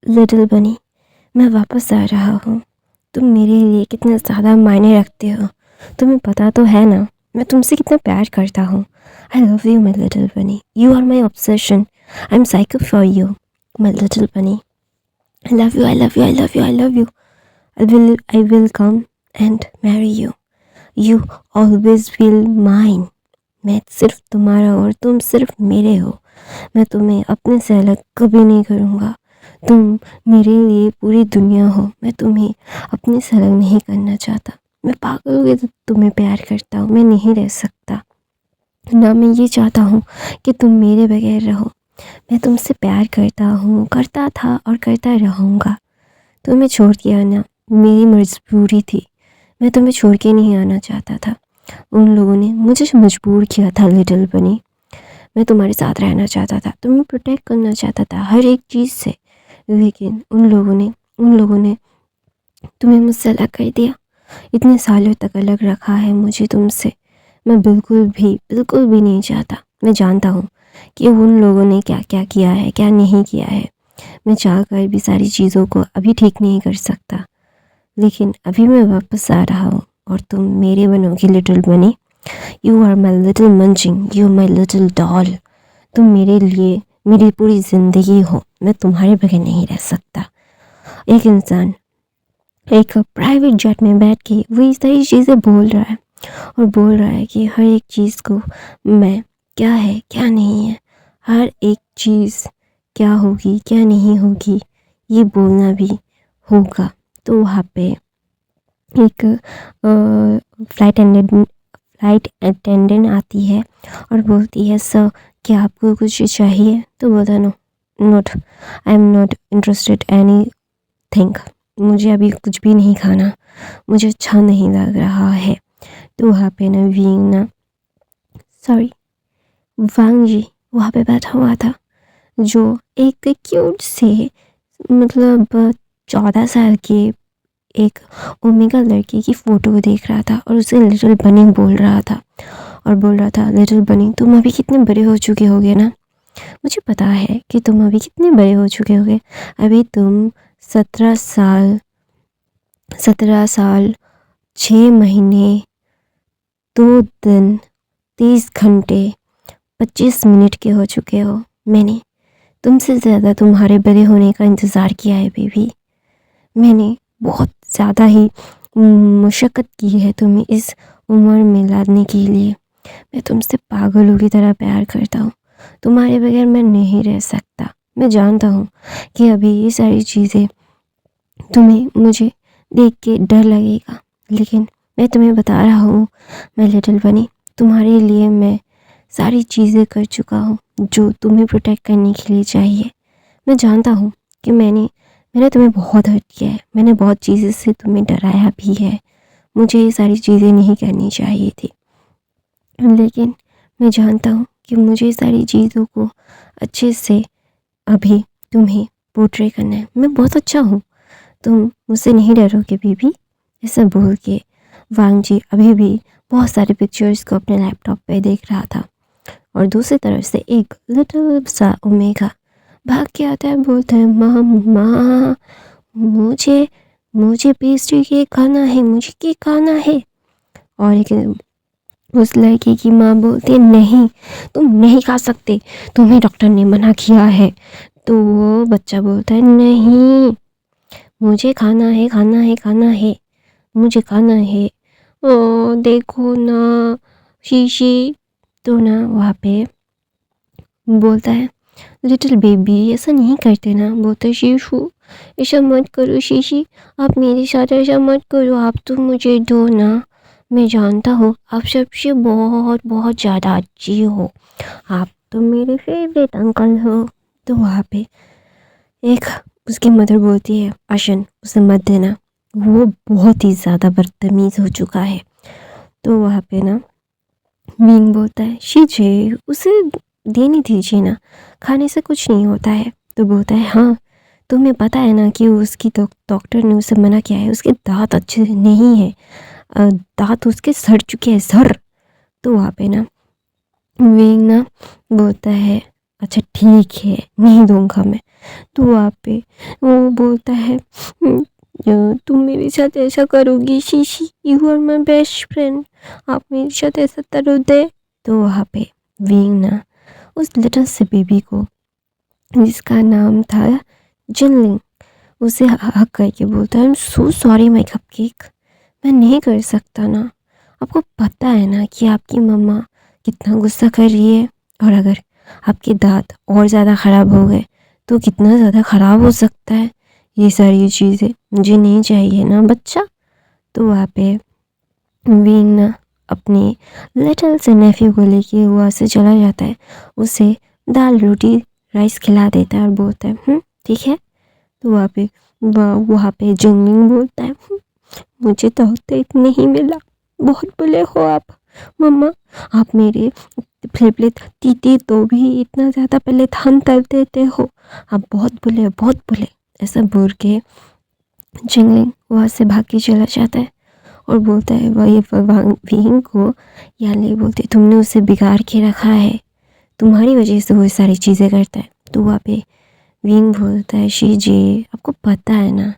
Little बनी, मैं वापस आ रहा हूँ। तुम मेरे लिए कितना ज़्यादा मायने रखते हो, तुम्हें पता तो है ना मैं तुमसे कितना प्यार करता हूँ। I love you my little bunny, you are my obsession, I am psycho for you my little bunny. I love you, I love you, I love you, I love you. I will come and marry you. You always will mine. मैं सिर्फ तुम्हारा और तुम सिर्फ मेरे हो। मैं तुम्हें अपने से अलग कभी नहीं करूँगा। तुम मेरे लिए पूरी दुनिया हो। मैं तुम्हें अपने से अलग नहीं करना चाहता। मैं पागल हो गई तो तुम्हें प्यार करता हूँ। मैं नहीं रह सकता। ना मैं ये चाहता हूँ कि तुम मेरे बगैर रहो। मैं तुमसे प्यार करता हूँ, करता था और करता रहूँगा। तुम्हें छोड़ के आना मेरी मजबूरी थी। मैं तुम्हें छोड़ के नहीं आना चाहता था। उन लोगों ने मुझे मजबूर किया था लिटिल बनी। मैं तुम्हारे साथ रहना चाहता था, तुम्हें प्रोटेक्ट करना चाहता था हर एक चीज़ से, लेकिन उन लोगों ने तुम्हें मुझसे अलग कर दिया। इतने सालों तक अलग रखा है मुझे तुमसे। मैं बिल्कुल भी नहीं चाहता। मैं जानता हूँ कि उन लोगों ने क्या क्या किया है, क्या नहीं किया है। मैं चाहकर भी सारी चीज़ों को अभी ठीक नहीं कर सकता, लेकिन अभी मैं वापस आ रहा हूँ और तुम मेरे बनोगी little bunny. You are my little munching, you my little doll. तुम मेरे लिए मेरी पूरी ज़िंदगी हो। मैं तुम्हारे बगैर नहीं रह सकता। एक इंसान एक प्राइवेट जेट में बैठ के वही सारी चीज़ें बोल रहा है और बोल रहा है कि हर एक चीज़ को मैं क्या है क्या नहीं है, हर एक चीज़ क्या होगी क्या नहीं होगी, ये बोलना भी होगा। तो वहाँ पे एक फ्लाइट अटेंडेंट आती है और बोलती है, सर क्या आपको कुछ चाहिए? तो बोलता no, not, I am not interested anything. मुझे अभी कुछ भी नहीं खाना, मुझे अच्छा नहीं लग रहा है। तो वहाँ पे ना वांग जी वहाँ पे बैठा हुआ था, जो एक क्यूट से मतलब 14 साल के एक ओमेगा लड़के की फ़ोटो देख रहा था और उसे लिटिल बनी बोल रहा था लिटिल बनी तुम अभी कितने बड़े हो चुके होगे ना। मुझे पता है कि तुम अभी कितने बड़े हो चुके होगे। अभी तुम 17 साल 6 महीने 2 दिन 30 घंटे 25 मिनट के हो चुके हो। मैंने तुमसे ज़्यादा तुम्हारे बड़े होने का इंतज़ार किया है बेबी। मैंने बहुत ज़्यादा ही मशक्क़त की है तुम्हें इस उम्र में लाने के लिए। मैं तुमसे पागलों की तरह प्यार करता हूँ। तुम्हारे बगैर मैं नहीं रह सकता। मैं जानता हूँ कि अभी ये सारी चीज़ें तुम्हें मुझे देख के डर लगेगा, लेकिन मैं तुम्हें बता रहा हूँ मैं लिटिल बनी, तुम्हारे लिए मैं सारी चीज़ें कर चुका हूँ जो तुम्हें प्रोटेक्ट करने के लिए चाहिए। मैं जानता हूँ कि मैंने तुम्हें बहुत हर्ट किया है। मैंने बहुत चीज़ें से तुम्हें डराया भी है। मुझे ये सारी चीज़ें नहीं करनी चाहिए थी, लेकिन मैं जानता हूँ कि मुझे सारी चीज़ों को अच्छे से अभी तुम्हें पोर्ट्रे करना है। मैं बहुत अच्छा हूँ, तुम मुझसे नहीं डरोगे बेबी। ऐसा बोल के वांग जी अभी भी बहुत सारे पिक्चर्स को अपने लैपटॉप पे देख रहा था और दूसरी तरफ से एक लिटिल सा ओमेगा भाग के आता है, बोलता है मामा मुझे मुझे पेस्ट्री केक खाना है, मुझे केक खाना है। और एक उस लड़के की माँ बोलती है, नहीं तुम नहीं खा सकते, तुम्हें डॉक्टर ने मना किया है। तो वो बच्चा बोलता है, नहीं मुझे खाना है खाना है खाना है, मुझे खाना है। ओ देखो ना शीशी। तो ना वहाँ पे बोलता है, लिटिल बेबी ऐसा नहीं करते ना। बोलते शीशू ऐसा मत करो शीशी, आप मेरे साथ ऐसा मत करो, आप तो मुझे दो ना। मैं जानता हूँ आप सबसे बहुत बहुत ज़्यादा अच्छी हो, आप तो मेरे फेवरेट अंकल हो। तो वहाँ पे एक उसकी मदर बोलती है, आशन उसे मत देना, वो बहुत ही ज़्यादा बदतमीज़ हो चुका है। तो वहाँ पे ना मीन बोलता है, शीजे उसे देने दीजिए ना, खाने से कुछ नहीं होता है। तो बोलता है, हाँ तुम्हें पता है ना कि उसकी डॉक्टर ने उसे मना किया है, उसके दांत अच्छे नहीं है, दांत उसके सड़ चुके हैं सर। तो वहाँ पे ना विंग ना बोलता है, अच्छा ठीक है नहीं दूंगा मैं, तो वहाँ पे वो बोलता है तुम मेरे साथ ऐसा करोगी शीशी, you are my best friend, आप मेरे साथ ऐसा करोगे। तो वहाँ पे विंग ना उस लिटिल से बेबी को जिसका नाम था जिनलिंग उसे हक करके बोलता है I am so sorry my cupcake, मैं नहीं कर सकता ना, आपको पता है ना कि आपकी मम्मा कितना गुस्सा कर रही है, और अगर आपके दांत और ज़्यादा ख़राब हो गए तो कितना ज़्यादा ख़राब हो सकता है, ये सारी चीज़ें मुझे नहीं चाहिए ना बच्चा। तो वहाँ पे विंग ना अपने लिटिल से नेफ्यू को लेके वहाँ से चला जाता है, उसे दाल रोटी राइस खिला देता है और बोलता है ठीक है। तो वहाँ पे जिंगलिंग बोलता है मुझे तो नहीं मिला, बहुत बुले हो आप मम्मा, आप मेरे फेफड़े तीते तो भी इतना ज़्यादा पहले धान तल देते हो, आप बहुत बुले बहुत बुले। ऐसा बोल के जिंगलिंग वहाँ से भाग के चला जाता है और बोलता है वही विंग को याली बोलते तुमने उसे बिगाड़ के रखा है, तुम्हारी वजह से वो सारी चीज़ें करता है। तो वहाँ पे विंग बोलता है शीजे आपको पता है ना।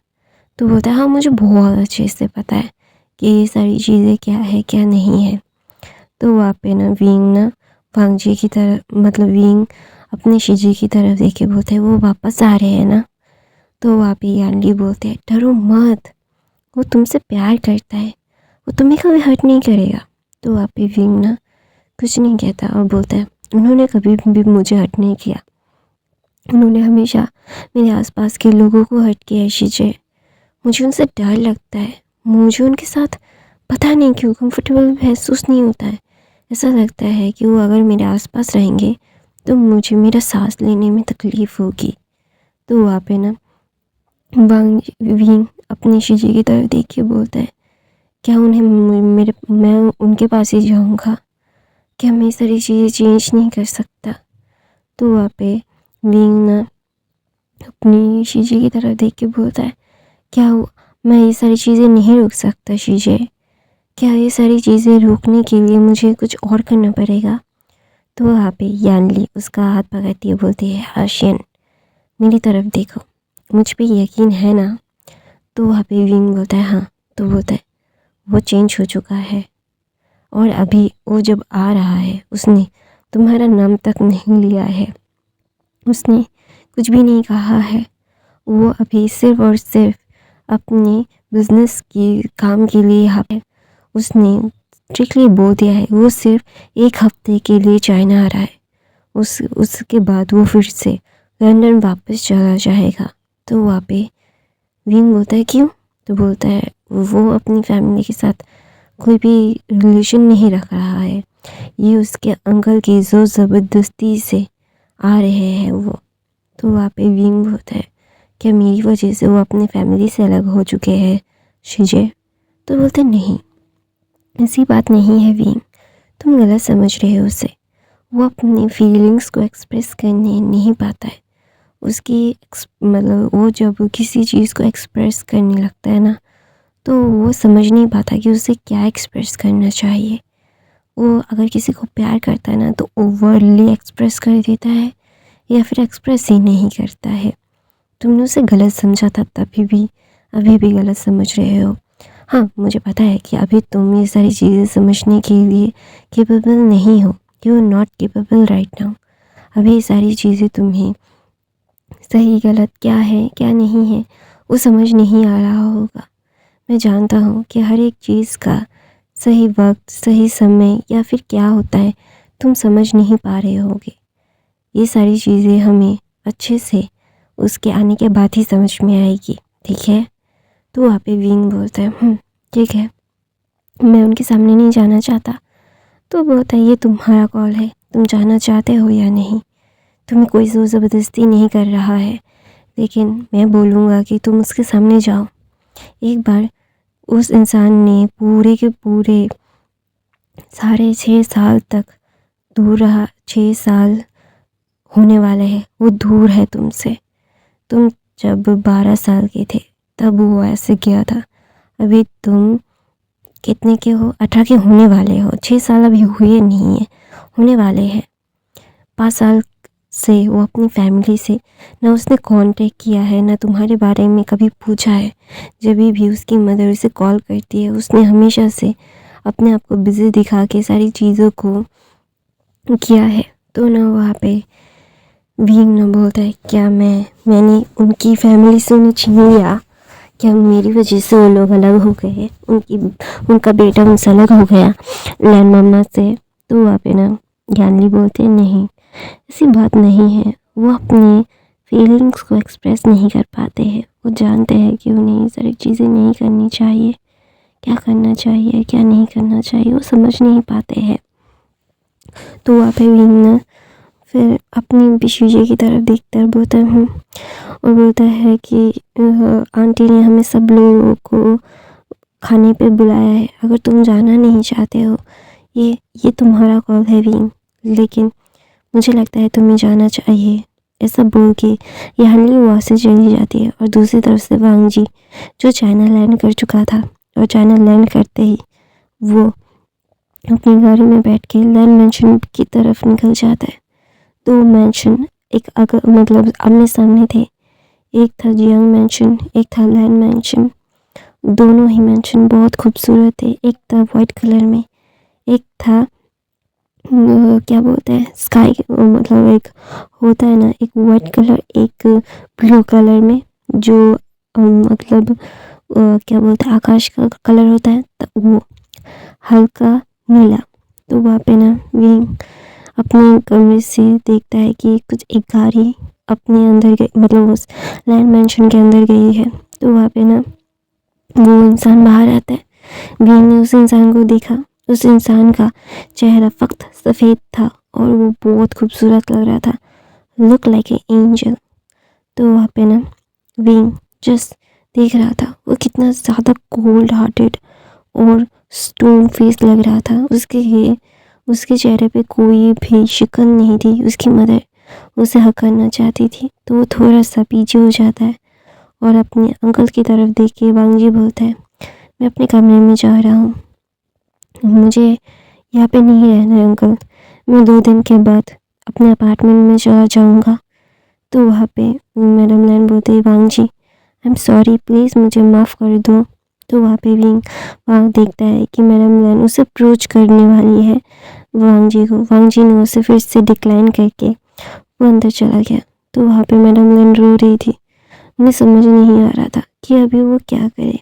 तो बोलता है हाँ मुझे बहुत अच्छे से पता है कि ये सारी चीज़ें क्या है क्या नहीं है। तो वहाँ पे ना विंग ना वांगजी की तरफ मतलब विंग अपने शीजी की तरफ देख के बोलते हैं वो वापस आ रहे हैं ना। तो वहाँ पे यानली बोलते हैं डरो मत, वो तुमसे प्यार करता है, वो तुम्हें कभी हर्ट नहीं करेगा। तो वहाँ पे विंग ना कुछ नहीं कहता और बोलता है उन्होंने कभी भी मुझे हर्ट नहीं किया, उन्होंने हमेशा मेरे आसपास के लोगों को हर्ट किया है शीजे, मुझे उनसे डर लगता है, मुझे उनके साथ पता नहीं क्यों कंफर्टेबल महसूस नहीं होता है, ऐसा लगता है कि वो अगर मेरे आसपास रहेंगे तो मुझे मेरा सांस लेने में तकलीफ़ होगी। तो वहाँ पे ना वांग विंग अपनी शीजी की तरफ देख के बोलता है क्या मैं उनके पास ही जाऊँगा, क्या मैं ये सारी चीज़ें चेंज नहीं कर सकता। तो वहाँ पे विंग ना अपनी शीजी की तरफ देख के बोलता है क्या मैं ये सारी चीज़ें नहीं रोक सकता शीजे, क्या ये सारी चीज़ें रोकने के लिए मुझे कुछ और करना पड़ेगा। तो वहाँ पे यानली उसका हाथ पकड़ती है बोलती है आशियन मेरी तरफ देखो, मुझ पे यकीन है ना। तो वहाँ पे विंग बोलता है हाँ। तो बोलता है वो चेंज हो चुका है और अभी वो जब आ रहा है उसने तुम्हारा नाम तक नहीं लिया है, उसने कुछ भी नहीं कहा है, वो अभी सिर्फ और सिर्फ अपने बिजनेस की काम के लिए यहाँ पे उसने स्ट्रिक्टली बोल दिया है वो सिर्फ एक हफ्ते के लिए चाइना आ रहा है, उसके बाद वो फिर से लंदन वापस चला जाएगा। तो वहाँ पे विंग बोलता है क्यों। तो बोलता है वो अपनी फैमिली के साथ कोई भी रिलेशन नहीं रख रहा है, ये उसके अंकल की ज़ोर ज़बरदस्ती से आ रहे हैं वो। तो वहाँ पे विंग बोलता है क्या मेरी वजह से वो अपनी फैमिली से अलग हो चुके हैं शीजे। तो बोलते नहीं ऐसी बात नहीं है विंग, तुम गलत समझ रहे हो उसे, वो अपनी फीलिंग्स को एक्सप्रेस करने नहीं पाता है, उसकी मतलब वो जब किसी चीज़ को एक्सप्रेस करने लगता है ना तो वो समझ नहीं पाता कि उसे क्या एक्सप्रेस करना चाहिए। वो अगर किसी को प्यार करता है ना तो ओवरली एक्सप्रेस कर देता है या फिर एक्सप्रेस ही नहीं करता है। तुमने उसे गलत समझा था तभी भी अभी भी गलत समझ रहे हो। हाँ मुझे पता है कि अभी तुम ये सारी चीज़ें समझने के लिए केपेबल नहीं हो, you are not capable right now. अभी ये सारी चीज़ें तुम्हें सही गलत क्या है क्या नहीं है वो समझ नहीं आ रहा होगा। मैं जानता हूँ कि हर एक चीज़ का सही वक्त सही समय या फिर क्या होता है तुम समझ नहीं पा रहे होगे, ये सारी चीज़ें हमें अच्छे से उसके आने के बाद ही समझ में आएगी, ठीक है। तो वहाँ पे विंग बोलता है ठीक है, मैं उनके सामने नहीं जाना चाहता। तो बोलता है ये तुम्हारा कॉल है, तुम जाना चाहते हो या नहीं, तुम्हें कोई ज़ोर ज़बरदस्ती नहीं कर रहा है, लेकिन मैं बोलूँगा कि तुम उसके सामने जाओ। एक बार उस इंसान ने पूरे के पूरे 6.5 साल तक दूर रहा, 6 साल होने वाले हैं वो दूर है तुमसे, तुम जब 12 साल के थे तब वो ऐसे किया था, अभी तुम कितने के हो 18 के होने वाले हो, 6 साल अभी हुए नहीं है, होने वाले हैं, 5 साल से, वो अपनी फैमिली से ना उसने कांटेक्ट किया है, ना तुम्हारे बारे में कभी पूछा है। जब भी उसकी मदर उसे कॉल करती है, उसने हमेशा से अपने आप को बिज़ी दिखा के सारी चीज़ों को किया है। तो ना वहाँ पे विंग ना बोलता है, क्या मैंने उनकी फैमिली से उन्हें छीन लिया? क्या मेरी वजह से वो लोग अलग हो गए? उनका बेटा उनसे अलग हो गया लैन मामा से? तो वहाँ पे ना ज्ञानली बोलते हैं, नहीं, ऐसी बात नहीं है। वो अपने फीलिंग्स को एक्सप्रेस नहीं कर पाते हैं। वो जानते हैं कि उन्हें ये सारी चीज़ें नहीं करनी चाहिए, क्या करना चाहिए क्या नहीं करना चाहिए, वो समझ नहीं पाते हैं। तो वहाँ पे विंग ना फिर अपनी बिशुजे की तरफ देखता बोलता हूँ और बोलता है कि आंटी ने हमें सब लोगों को खाने पे बुलाया है, अगर तुम जाना नहीं चाहते हो, ये तुम्हारा कॉल है विंग, लेकिन मुझे लगता है तुम्हें जाना चाहिए। ऐसा बोल के यानली वहाँ से चली जाती है। और दूसरी तरफ से वांग जी जो चाइना लैंड कर चुका था, और चाइना लैंड करते ही वो अपनी गाड़ी में बैठ के लैंड मैंशन की तरफ निकल जाता है। दो मैंशन एक मतलब आमने सामने थे, एक था जियांग मैंशन, एक था लैंड मैंशन। दोनों ही मैंशन बहुत खूबसूरत थे। एक था वाइट कलर में, एक था क्या बोलते हैं स्काई, मतलब एक होता है ना, एक वाइट कलर एक ब्लू कलर में, जो मतलब क्या बोलते हैं आकाश का कलर होता है, तो वो हल्का नीला। तो वहाँ पे ना विंग अपने कमरे से देखता है कि कुछ एक गाड़ी अपने अंदर गई, मतलब उस लैंड मैंशन के अंदर गई है। तो वहाँ पे ना वो इंसान बाहर आता है। विंग ने उस इंसान को देखा। उस इंसान का चेहरा फक्त सफ़ेद था और वो बहुत खूबसूरत लग रहा था, लुक लाइक ए एंजल। तो वहाँ पे ना विंग जस्ट देख रहा था वो कितना ज़्यादा कोल्ड हार्टेड और स्टोन फेस लग रहा था। उसके चेहरे पे कोई भी शिकन नहीं थी। उसकी मदर उसे हक करना चाहती थी, तो वो थोड़ा सा पीछे हो जाता है और अपने अंकल की तरफ देख के वांग जी बोलता है, मैं अपने कमरे में जा रहा हूँ, मुझे यहाँ पे नहीं रहना है अंकल, मैं 2 दिन के बाद अपने अपार्टमेंट में चला जाऊँगा। तो वहाँ पे मैडम लैन बोलते हैं, वांग जी आई एम सॉरी, प्लीज़ मुझे माफ़ कर दो। तो वहाँ पे विंग वांग देखता है कि मैडम लैन उसे अप्रोच करने वाली है वांग जी को। वांग जी ने उसे फिर से डिक्लाइन करके वो अंदर चला गया। तो वहाँ पे मैडम लैन रो रही थी। उन्हें समझ नहीं आ रहा था कि अभी वो क्या करे।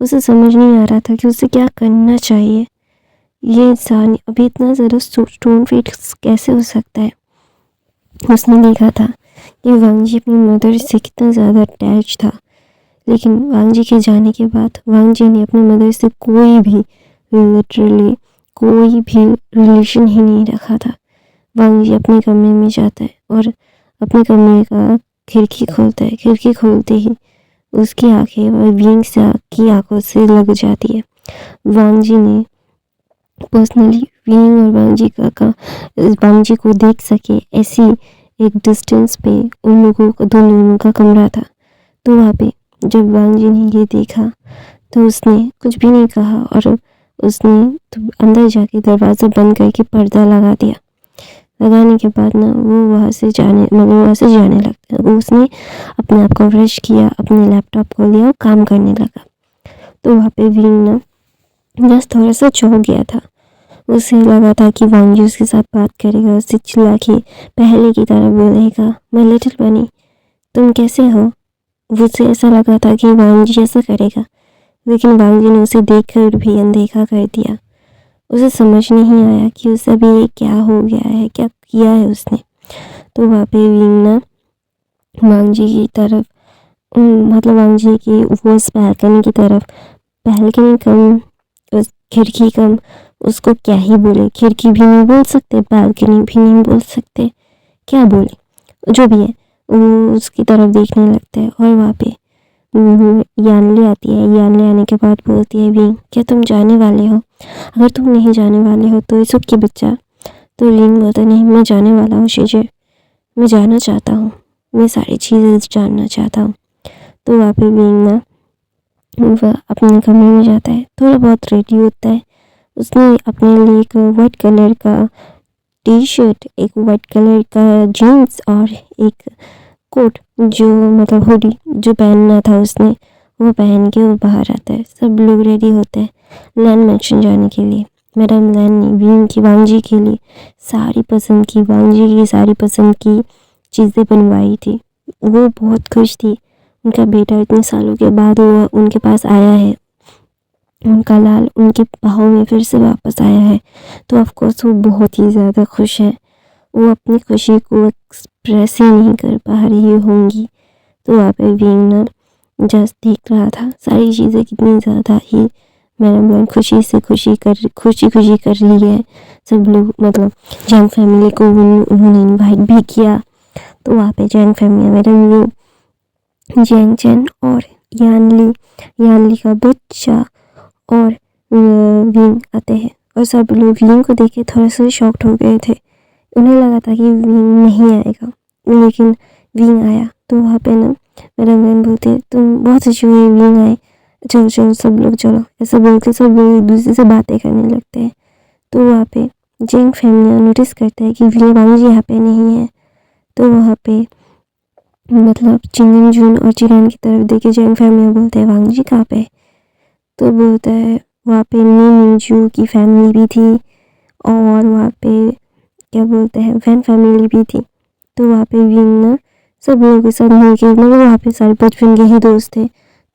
उसे समझ नहीं आ रहा था कि उसे क्या करना चाहिए। ये इंसान अभी इतना ज़्यादा स्टोन फेस कैसे हो सकता है। उसने देखा था कि वांग जी अपनी मदर से कितना ज़्यादा अटैच था, लेकिन वांग जी के जाने के बाद वांग जी ने अपनी मदर से लिटरली कोई भी रिलेशन ही नहीं रखा था। वांग जी अपने कमरे में जाता है और अपने कमरे का खिड़की खोलता है। खिड़की खोलते ही उसकी आंखें विंग की आंखों से लग जाती है। वांग जी ने पर्सनली विंग और वांग जी को देख सके ऐसी एक डिस्टेंस पे उन लोगों का, दोनों लोगों का कमरा था। तो वहाँ पे जब वांग जी ने ये देखा तो उसने कुछ भी नहीं कहा और उसने तो अंदर जाके दरवाज़ा बंद करके पर्दा लगा दिया। लगाने के बाद ना वो वहाँ से जाने लगता। उसने अपने आप को फ्रेश किया, अपने लैपटॉप को लिया और काम करने लगा। तो वहाँ पे विंग ना जस्ट थोड़ा सा चौंक गया था। उसे लगा था कि वांग जी उसके साथ बात करेगा, उससे चिल्ला के पहले की तरह बोलेगा, माय लिटिल बनी तुम कैसे हो। उसे ऐसा लगा था कि वांग जी ऐसा करेगा, लेकिन वांग जी ने उसे देखकर भी अनदेखा कर दिया। उसे समझ नहीं आया कि उसे अभी ये क्या हो गया है, क्या किया है उसने। तो वहाँ पे विंग ना वांग जी की तरफ, मतलब वांग जी की वो उस बैल्कनी की तरफ, बैल्कनी कम उस खिड़की कम, उसको क्या ही बोले, खिड़की भी नहीं बोल सकते, बैल्कनी भी नहीं बोल सकते, क्या बोले, जो भी है वो उसकी तरफ देखने लगता है। और वहाँ पे यानली आती है। यानली आने के बाद बोलती है, विंग क्या तुम जाने वाले हो? अगर तुम नहीं जाने वाले हो तो इस की बच्चा। तो विंग बोलता नहीं, मैं जाने वाला हूँ शीजे, मैं जाना चाहता हूँ, मैं सारी चीज़ें जानना चाहता हूँ। तो वहाँ पे विंग ना वह अपने कमरे में जाता है, थोड़ा बहुत रेडी होता है। उसने अपने लिए एक वाइट कलर का टी शर्ट, एक वाइट कलर का जीन्स और एक कोट जो मतलब हुडी जो पहनना था उसने, वो पहन के वो बाहर आता है। सब लोग रेडी होते हैं लैन मैंशन जाने के लिए। मैडम लैन ने विंग की वांगजी के लिए सारी पसंद की, वांगजी की सारी पसंद की चीज़ें बनवाई थी। वो बहुत खुश थी, उनका बेटा इतने सालों के बाद वो उनके पास आया है, उनका लाल उनके बाहों में फिर से वापस आया है। तो ऑफकोर्स वो बहुत ही ज़्यादा खुश है। वो अपनी खुशी को एक्सप्रेस ही नहीं कर पा रही होंगी। तो वहाँ पे विंग ना जस्ट देख रहा था सारी चीज़ें कितनी ज़्यादा ही मैडम लैन खुशी कर रही है। सब लोग मतलब जैंग फैमिली को उन्होंने इनवाइट भी किया। तो वहाँ पे जैंग फैमिली मैडम यू, जैंग चैन और यानली का बच्चा और विंग आते हैं। और सब लोग विंग को देख के थोड़ा सा शॉक्ड हो गए थे। उन्हें लगा था कि विंग नहीं आएगा, लेकिन विंग आया। तो वहाँ पे ना मैडम लैन बोलते तुम बहुत अच्छी हुई विंग आए, चलो चलो सब लोग चलो, ऐसा बोल के सब लोग एक दूसरे से बातें करने लगते हैं। तो वहाँ पे जैंग फैमिली नोटिस करता है कि विंग वांगजी यहाँ पे नहीं है। तो वहाँ पे मतलब चिंगन जून और चिरान की तरफ देखे जैंग फैमिली बोलते हैं वांगजी कहाँ पे। तो बोलता है वहाँ पे नीजू की फैमिली भी थी और वहाँ पे क्या बोलते हैं वैन फैमिली भी थी। तो वहाँ पे विंग ना सब लोगों के साथ मिल के मतलब वहाँ पे सारे बचपन के ही दोस्त थे।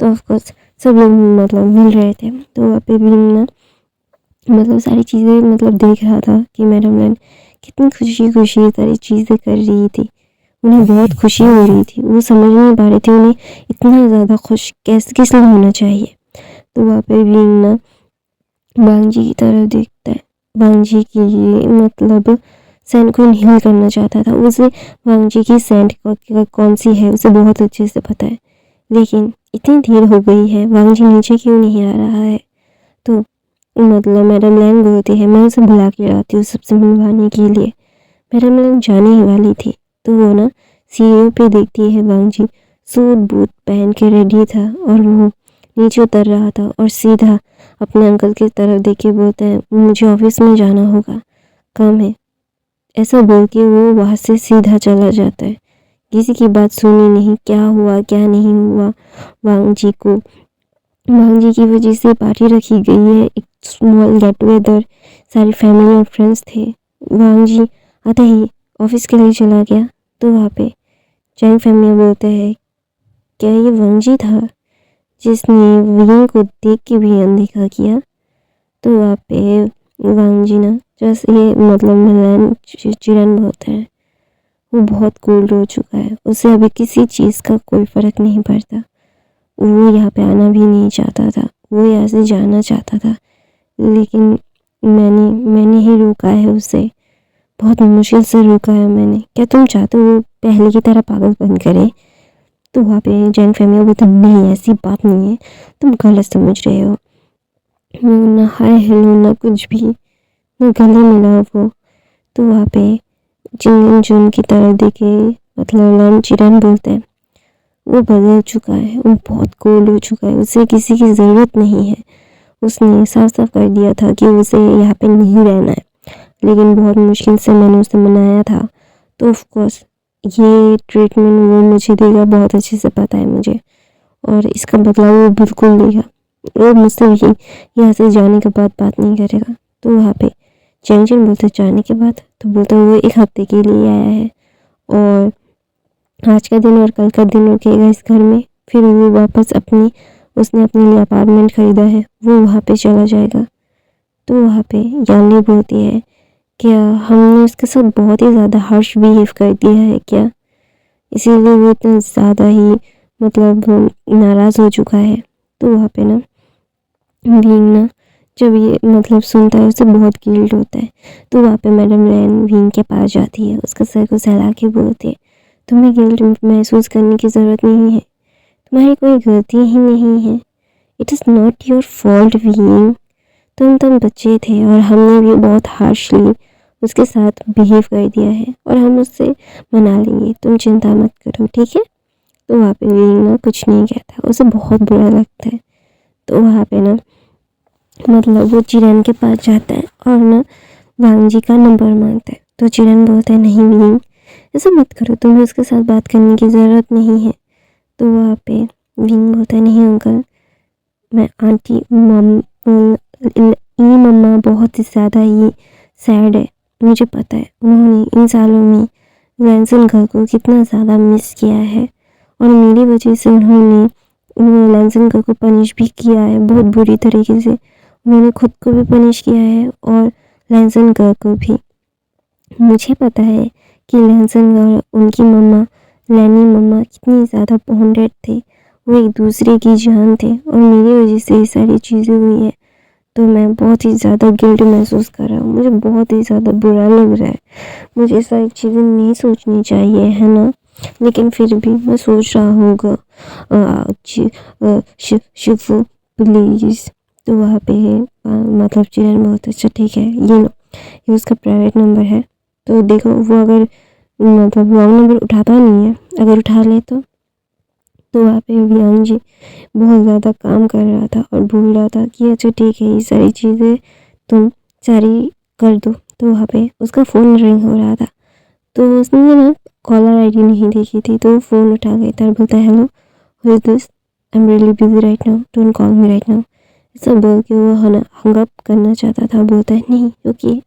तो ऑफकोर्स सब लोग मतलब मिल रहे थे। तो वहाँ पे विंग ना मतलब सारी चीज़ें मतलब देख रहा था कि मैडम लैन कितनी खुशी सारी चीज़ें कर रही थी। उन्हें बहुत खुशी हो रही थी, वो समझ नहीं पा रहे थे उन्हें इतना ज़्यादा खुश कैसे किस लिए होना चाहिए। तो वहाँ पे विंग ना वांगजी की तरफ देखता है। वांगजी की मतलब सैंड को इनहेल करना चाहता था। उसे वांगजी की सैंड कौन सी है उसे बहुत अच्छे से पता है, लेकिन इतनी देर हो गई है वांगजी नीचे क्यों नहीं आ रहा है। तो मतलब मैडम लैन बोलती है मैं उसे बुला के लाती हूँ सबसे मिलवाने के लिए। मैडम लैन जाने ही वाली थी तो वो ना सीढ़ियों पे देखती है वांगजी सूट बूट पहन के रेडी था और वो नीचे उतर रहा था और सीधा अपने अंकल की तरफ देख के बोलते हैं मुझे ऑफिस में जाना होगा, काम है। ऐसा बोल के वो वहाँ से सीधा चला जाता है, किसी की बात सुनी नहीं, क्या हुआ क्या नहीं हुआ। वांगजी की वजह से पार्टी रखी गई है, एक स्मॉल गेट टुगेदर, सारी फैमिली और फ्रेंड्स थे। वांगजी आते ही ऑफिस के लिए चला गया। तो वहाँ पे जैंग फैमिली बोलते हैं क्या ये वांगजी था जिसने विंग को देख के भी अनदेखा किया। तो वहाँ पे वांगजी ना जैसे ये मतलब मिलन चिरन बहुत है, वो बहुत कोल्ड हो चुका है, उसे अभी किसी चीज़ का कोई फ़र्क नहीं पड़ता। वो यहाँ पे आना भी नहीं चाहता था, वो यहाँ से जाना चाहता था, लेकिन मैंने ही रोका है उसे, बहुत मुश्किल से रोका है मैंने। क्या तुम चाहते हो वो पहले की तरह पागलपन करे। तो वहाँ पे जैंग फैमिली बोलते नहीं ऐसी बात नहीं है, तुम गलत समझ रहे हो। ना हाय हेलो ना कुछ भी, ना गले मिला वो। तो वहाँ पे चिंगन जून की तरफ देखे मतलब लैन चिरन बोलते हैं वो बदल चुका है, वो बहुत कोल्ड हो चुका है, उसे किसी की ज़रूरत नहीं है। उसने साफ साफ कर दिया था कि उसे यहाँ पे नहीं रहना है, लेकिन बहुत मुश्किल से मैंने उसे मनाया था। तो ऑफकोर्स ये ट्रीटमेंट वो मुझे देगा, बहुत अच्छे से पता है मुझे, और इसका बदला वो बिल्कुल देगा। वो मुझसे भी यहाँ से जाने के बाद बात नहीं करेगा। तो वहाँ पे चैंगचन बोलते जाने के बाद, तो बोलते वो 1 हफ्ते के लिए आया है और आज का दिन और कल का दिन रुकेगा इस घर में, फिर वो वापस उसने अपने लिए अपार्टमेंट खरीदा है, वो वहाँ पे चला जाएगा। तो वहाँ पे यानली बोलती है क्या हमने उसके साथ बहुत ही ज़्यादा हार्श बिहेव कर दिया है क्या, इसीलिए वो इतना ज़्यादा ही मतलब नाराज़ हो चुका है। तो वहाँ पे ना विंग ना जब ये मतलब सुनता है उसे बहुत गिल्ट होता है। तो वहाँ पे मैडम लैन विंग के पास जाती है, उसका सर को सहला के बोलती है तुम्हें गिल्ट महसूस करने की ज़रूरत नहीं है, तुम्हारी कोई गलती ही नहीं है, it is not your fault wing, तुम बच्चे थे और हमने भी बहुत हार्शली उसके साथ बिहेव कर दिया है और हम उससे मना लेंगे, तुम चिंता मत करो ठीक है। तो वहाँ पे विंग ना कुछ नहीं कहता, उसे बहुत बुरा लगता है। तो वहाँ पे ना मतलब वो चिरन के पास जाता है और ना वांगजी का नंबर मांगता है। तो चिरन बोलता है नहीं विंग, ऐसा मत करो, तुम्हें उसके साथ बात करने की ज़रूरत नहीं है। तो वहाँ पे विंग बोलता है नहीं अंकल, मैं आंटी ये मम्मा बहुत ही ज़्यादा ही सैड है, मुझे पता है उन्होंने इन सालों में लैंसन घर को कितना ज़्यादा मिस किया है और मेरी वजह से उन्होंने लैंसन घर को पनिश भी किया है बहुत बुरी तरीके से। उन्होंने खुद को भी पनिश किया है और लैंसन घर को भी। मुझे पता है कि लैंसन घर उनकी मम्मा लैनी मम्मा कितनी ज़्यादा बॉन्डेड थे, वो एक दूसरे की जान थे और मेरी वजह से ये सारी चीज़ें हुई है। तो मैं बहुत ही ज़्यादा गिल्ट महसूस कर रहा हूँ, मुझे बहुत ही ज़्यादा बुरा लग रहा है। मुझे ये सारी चीज़ें नहीं सोचनी चाहिए है ना, लेकिन फिर भी मैं सोच रहा हूँ शिफू प्लीज़। तो वहाँ पे मतलब चिरन बहुत अच्छा ठीक है ये लो, ये उसका प्राइवेट नंबर है, तो देखो वो अगर मतलब रॉन्ग नंबर उठाता नहीं है, अगर उठा ले तो वहाँ पे वियांग जी बहुत ज़्यादा काम कर रहा था और बोल रहा था कि अच्छा ठीक है ये सारी चीज़ें तुम सारी कर दो। तो वहाँ पे उसका फ़ोन रिंग हो रहा था, तो उसने ना कॉलर आईडी नहीं देखी थी, तो फ़ोन उठा गया था और बोलता है hello who is this, I am really busy right now, don't call me right now. ऐसा बोल के वो हंग अप करना चाहता था, बोलता है नहीं, क्योंकि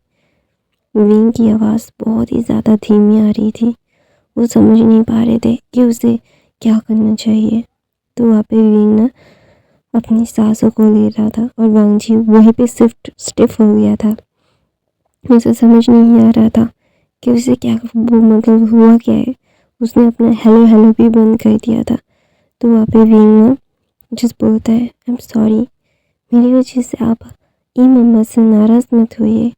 विंग की आवाज़ बहुत ही ज़्यादा धीमी आ रही थी, वो समझ नहीं पा रहे थे कि उसे क्या करना चाहिए। तो वहाँ पे विंग ना अपनी सांसों को ले रहा था और वांग जी वहीं पे स्टिफ हो गया था। उसे समझ नहीं आ रहा था कि उसे क्या वो मतलब हुआ क्या है। उसने अपना हेलो हेलो भी बंद कर दिया था। तो वहाँ पे विंग ना जस्ट बोलता है आई एम सॉरी, मेरी वजह से आप ई मम्मा से नाराज़ मत होइए,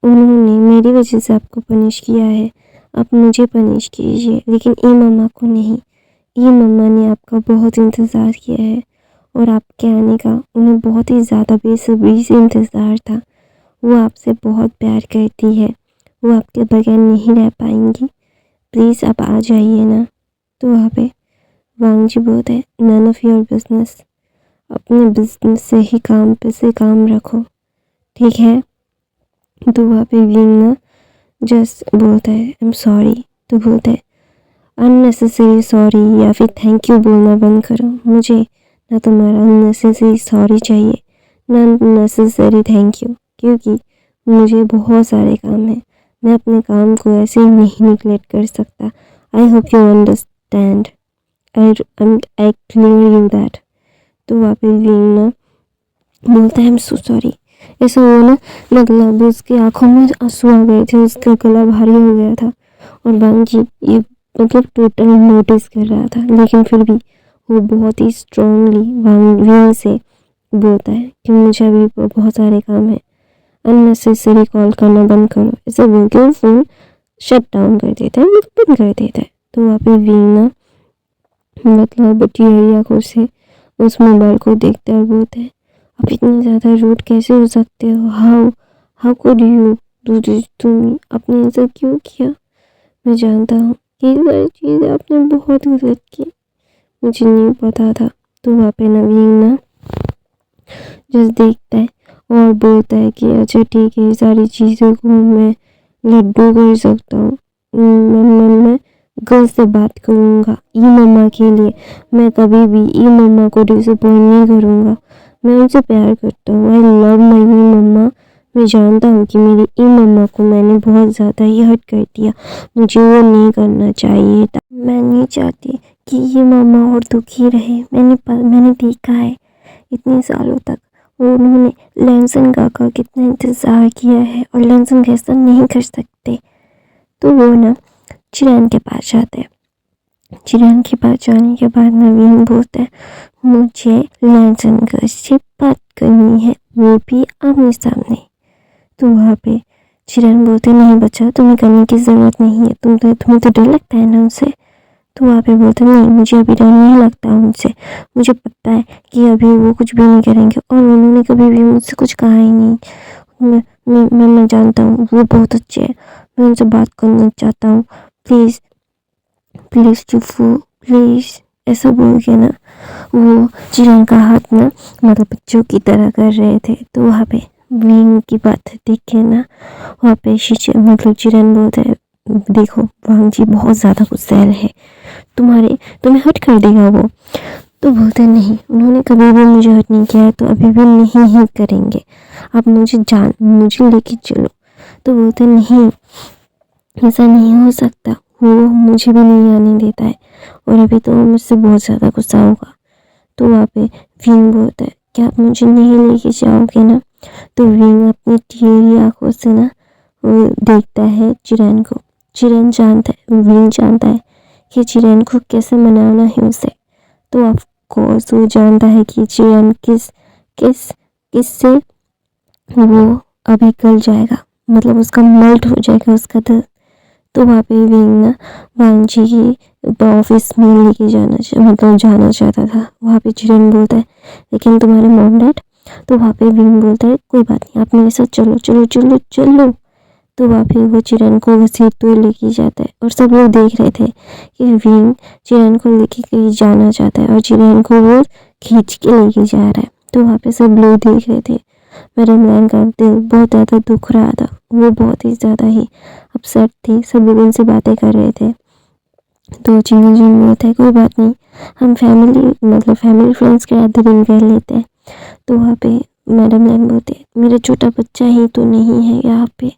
उन्होंने मेरी वजह से आपको पनिश किया है, आप मुझे पनिश कीजिए लेकिन ई मम्मा को नहीं। ई मम्मा ने आपका बहुत इंतज़ार किया है और आपके आने का उन्हें बहुत ही ज़्यादा बेसब्री से इंतज़ार था। वो आपसे बहुत प्यार करती है, वो आपके बगैर नहीं रह पाएंगी, प्लीज़ आप आ जाइए ना। तो वहाँ पे वांग जी बोलते हैं नन ऑफ योर बिजनेस, अपने बिजनेस से ही काम पे से काम रखो, ठीक है। तो वहाँ पे विंग ना जस्ट बोलता है आई एम सॉरी। तो बोलता है अननेसेसरी सॉरी या फिर थैंक यू बोलना बंद करो, मुझे ना तुम्हारा अननेसेसरी सॉरी चाहिए ना नेसेसरी थैंक यू, क्योंकि मुझे बहुत सारे काम हैं, मैं अपने काम को ऐसे ही नहीं निगलेक्ट कर सकता। I hope you understand, I clear you that. तो वहाँ पे विंग ना बोलता है आई एम सो सॉरी। ऐसा हुआ ना मतलब उसकी आंखों में आंसू आ गए थे, उसका गला भारी हो गया था और वांग जी ये मतलब टोटल नोटिस कर रहा था, लेकिन फिर भी वो बहुत ही स्ट्रांगली विंग से बोलता है कि मुझे अभी बहुत सारे काम है, अननेसेसरी कॉल करना बंद करो। ऐसा बोल के वो फ़ोन शट डाउन कर देता है, मतलब बंद कर देता है। तो वहाँ पे विंग ना मतलब टीयरी आंखों से उस मोबाइल को देखते और बोलते हैं आप इतने ज़्यादा रूड कैसे हो सकते हो, how could you do this to me, आपने ऐसा क्यों किया। मैं जानता हूँ कि ये सारी चीज़ें आपने बहुत गलत की, मुझे नहीं पता था। तो वहाँ पे नवीन ना जस्ट देखता है और बोलता है कि अच्छा ठीक है, ये सारी चीज़ों को मैं लड्डू कर सकता हूँ, मैं गर्ल से बात करूँगा ई मम्मा के लिए, मैं कभी भी ई मम्मा को डिसअपॉइंट नहीं करूँगा, मैं उनसे प्यार करता हूँ, आई लव माई ई मम्मा। मैं जानता हूँ कि मेरी ई मम्मा को मैंने बहुत ज़्यादा ही हर्ट कर दिया, मुझे वो नहीं करना चाहिए था। मैं नहीं चाहती कि ये मम्मा और दुखी रहे। मैंने देखा है इतने सालों तक उन्होंने लैंसन काका कितना इंतज़ार किया है और लैंसन ऐसा नहीं कर सकते। तो वो ना चिरैन के पास जाते हैं। चिरैन के पास जाने के बाद नवीन बोलता है मुझे लैंसन का से बात करनी है, वो भी आमने सामने। तो वहाँ पे चिरैन बोलते नहीं बच्चा, तुम्हें करने की ज़रूरत नहीं है, तुम्हें तो डर लगता है ना उनसे। तो वहाँ पे बोलते नहीं, मुझे अभी डर नहीं लगता उनसे, मुझे पता है कि अभी वो कुछ भी नहीं करेंगे और उन्होंने कभी भी मुझसे कुछ कहा ही नहीं। मैं जानता हूँ वो बहुत अच्छे हैं, मैं उनसे बात करना चाहता हूँ, प्लीज़ प्लीज़ चुप्पू प्लीज़। ऐसा बोल के ना वो चिरैन का हाथ ना मतलब बच्चों की तरह कर रहे थे। तो वहाँ पे विंग की बात देख के ना वहाँ पे मतलब चिरन बोलता है देखो वांग जी बहुत ज़्यादा गुस्सैल है, तुम्हें हर्ट कर देगा वो। तो बोलते नहीं, उन्होंने कभी भी मुझे हर्ट नहीं किया है तो अभी भी नहीं ही करेंगे, आप मुझे लेके चलो। तो बोलते नहीं, ऐसा नहीं हो सकता, वो मुझे भी नहीं आने देता है और अभी तो वो मुझसे बहुत ज़्यादा गुस्सा होगा। तो वहाँ पे विंग बोलता है क्या आप मुझे नहीं लेके जाओगे ना। तो विंग अपनी टीयरी आंखों से ना वो देखता है चिरन को। चिरन जानता है, विंग जानता है कि चिरन को कैसे मनाना है उसे। तो ऑफ कोर्स वो जानता है कि चिरन किससे वो अभी गल जाएगा, मतलब उसका मेल्ट हो जाएगा उसका दिल। तो वहाँ पे विंग ना वांग जी की ऑफिस में लेके जाना चाहता था। वहाँ पे चिरन बोलता है लेकिन तुम्हारे मॉम डैड। तो वहाँ पे विंग बोलता है कोई बात नहीं, आप मेरे साथ चलो चलो चलो चलो। तो वहाँ पे वो चिरन को घसीटते लेके जाता है और सब लोग देख रहे थे कि विंग चिरन को लेके कहीं जाना चाहता है और चिरन को वो खींच के लेके जा रहा है। तो वहाँ पे सब लोग देख रहे थे। मैडम लैंग का दिल बहुत ज़्यादा दुख रहा था, वो बहुत ही ज़्यादा ही अपसेट थी। सब लोग उनसे बातें कर रहे थे। तो चिंगल जी बोलता है कोई बात नहीं, हम फैमिली फ्रेंड्स के गैदरिंग कर लेते हैं। तो वहाँ पे मैडम लैंग बोलते हैं मेरा छोटा बच्चा ही तो नहीं है यहाँ पे,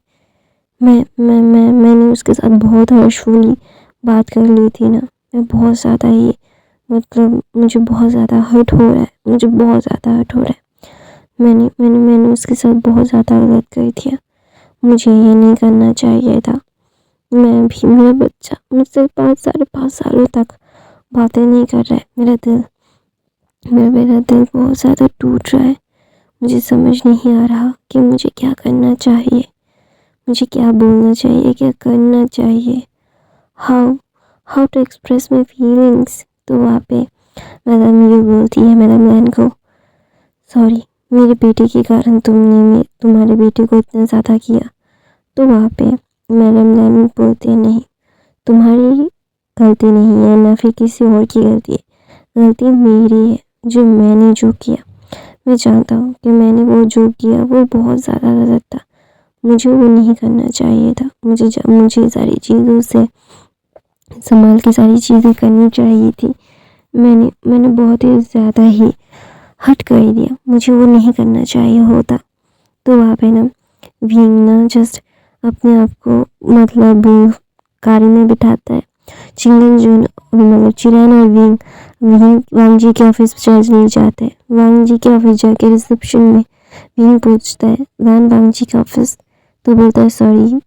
मैंने उसके साथ बहुत हर्षफुली बात कर ली थी ना, मैं बहुत ज़्यादा ही मुझे बहुत ज़्यादा हर्ट हो रहा है, मुझे बहुत ज़्यादा हर्ट हो रहा है। मैंने उसके साथ बहुत ज़्यादा गलत कर दिया, मुझे ये नहीं करना चाहिए था। मैं भी, मेरा बच्चा मुझसे 5 सालों तक बातें नहीं कर रहा है। मेरा दिल बहुत ज़्यादा टूट रहा है। मुझे समझ नहीं आ रहा कि मुझे क्या करना चाहिए, मुझे क्या बोलना चाहिए, क्या करना चाहिए, how to express my feelings. तो वहाँ पे मैडम ये बोलती है मैडम लैन को, सॉरी मेरे बेटे के कारण तुमने तुम्हारे बेटे को इतना ज़्यादा किया। तो वहाँ पे मैडम लैन बोलते नहीं, तुम्हारी गलती नहीं है ना फिर किसी और की गलती है, गलती मेरी है जो मैंने जो किया। मैं जानता हूँ कि मैंने वो जो किया वो बहुत ज़्यादा गलत था, मुझे वो नहीं करना चाहिए था। मुझे सारी चीज़ों से संभाल के सारी चीज़ें करनी चाहिए थी। मैंने बहुत ही ज़्यादा ही हट कर दिया, मुझे वो नहीं करना चाहिए होता। तो वहाँ पे ना विंग ना जस्ट अपने आप को गाड़ी में बिठाता है। चिरन और विंग वांग जी के ऑफिस चले जाते हैं। वांग जी के ऑफिस जाके रिसेप्शन में विंग पूछता है वांग जी का ऑफिस। तो बोलता है सॉरी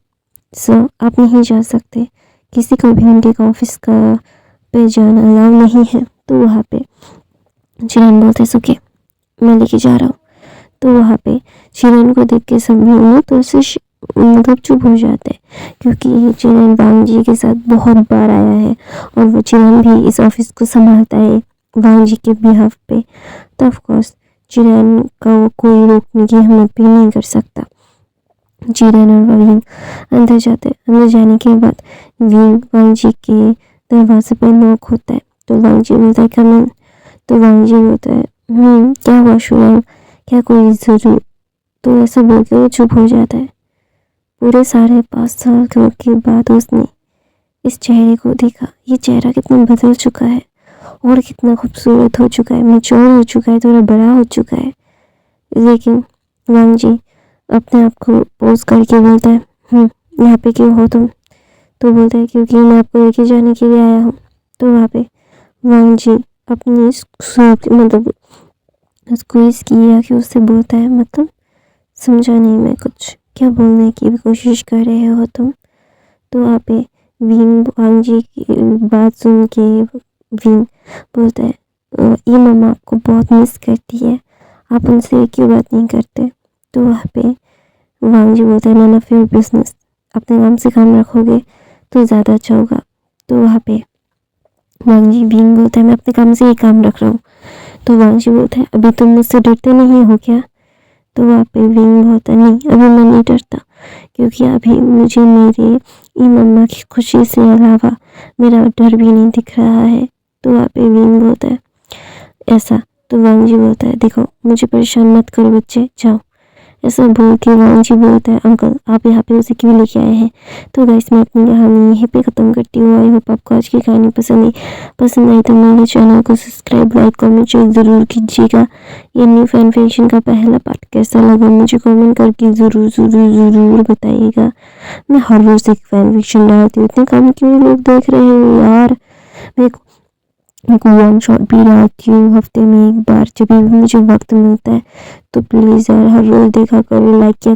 सर, आप नहीं जा सकते, किसी को भी उनके ऑफिस का पे जाना अलाउ नहीं है। तो वहाँ पे चिरन बोलते हैं ओके मैं लेके जा रहा हूँ। तो वहाँ पे चिरन को देख के सभी लोग तो उससे चुप हो जाते हैं, क्योंकि चिरन वांग जी के साथ बहुत बार आया है और वो चिरन भी इस ऑफिस को संभालता है वांग जी के बिहाफ पे। तो ऑफकोर्स चिरन का वो कोई रोकने की हिम्मत भी नहीं कर सकता। चिरन और विंग अंदर जाते हैं। अंदर जाने के बाद विंग वांग जी के दरवाजे पर नॉक होता है। तो वांग जी बोलता है कम इन। तो वांग जी बोलता है क्या हुआ शुरंग, क्या कोई ज़रूर। तो ऐसा बोल के वो चुप हो जाता है। पूरे 5.5 साल के बाद उसने इस चेहरे को देखा। ये चेहरा कितना बदल चुका है और कितना खूबसूरत हो चुका है, मैच्योर हो चुका है, थोड़ा बड़ा हो चुका है। लेकिन वांग जी अपने आप को पोज करके बोलता है यहाँ पे क्यों हो तुम। तो बोलता है क्योंकि मैं आपको लेके जाने के लिए आया हूँ। तो वहाँ पे वांग जी अपनी स्क्वीज किया कि उससे बोलता है समझा नहीं मैं कुछ, क्या बोलने की कोशिश कर रहे हो तुम। तो वहाँ पे विंग वांग जी की बात सुन के विंग बोलता है ये मम्मा आपको बहुत मिस करती है, आप उनसे क्यों बात नहीं करते। तो वहाँ पे वांग जी बोलता है नन ऑफ योर बिजनेस, अपने काम से काम रखोगे तो ज़्यादा अच्छा होगा। तो वहाँ पे वांग जी विंग बोलता है मैं अपने काम से ही काम रख रहा हूँ। तो वांग जी बोलता है अभी तुम मुझसे डरते नहीं हो क्या। तो वहाँ पे विंग बोलता है नहीं अभी मैं नहीं डरता, क्योंकि अभी मुझे मेरे ई मम्मा की खुशी से अलावा मेरा डर भी नहीं दिख रहा है। तो वहाँ पे विंग बोलता है ऐसा। तो वांग जी बोलता है देखो मुझे परेशान मत करो बच्चे, जाओ ऐसा बोल के वांजी बोलता है, अंकल आप यहाँ पे उसे क्यों लेके आए हैं। तो गाइस मैं अपनी कहानी यहीं पे ख़त्म करती हूँ। आई होप आपको आज की कहानी पसंद आई तो मेरे चैनल को सब्सक्राइब लाइक कमेंट शेयर ज़रूर कीजिएगा। ये न्यू फैन फिक्शन का पहला पार्ट कैसा लगा मुझे कमेंट करके ज़रूर बताइएगा। मैं हर रोज़ एक फैन फिक्शन डालती हूँ, इतने कम क्यों लोग देख रहे हो यार। मैं को वन शॉट भी डालती हूँ हफ्ते में एक बार, जब भी मुझे वक्त मिलता है। तो प्लीज़ यार हर रोज़ देखा करो, लाइक किया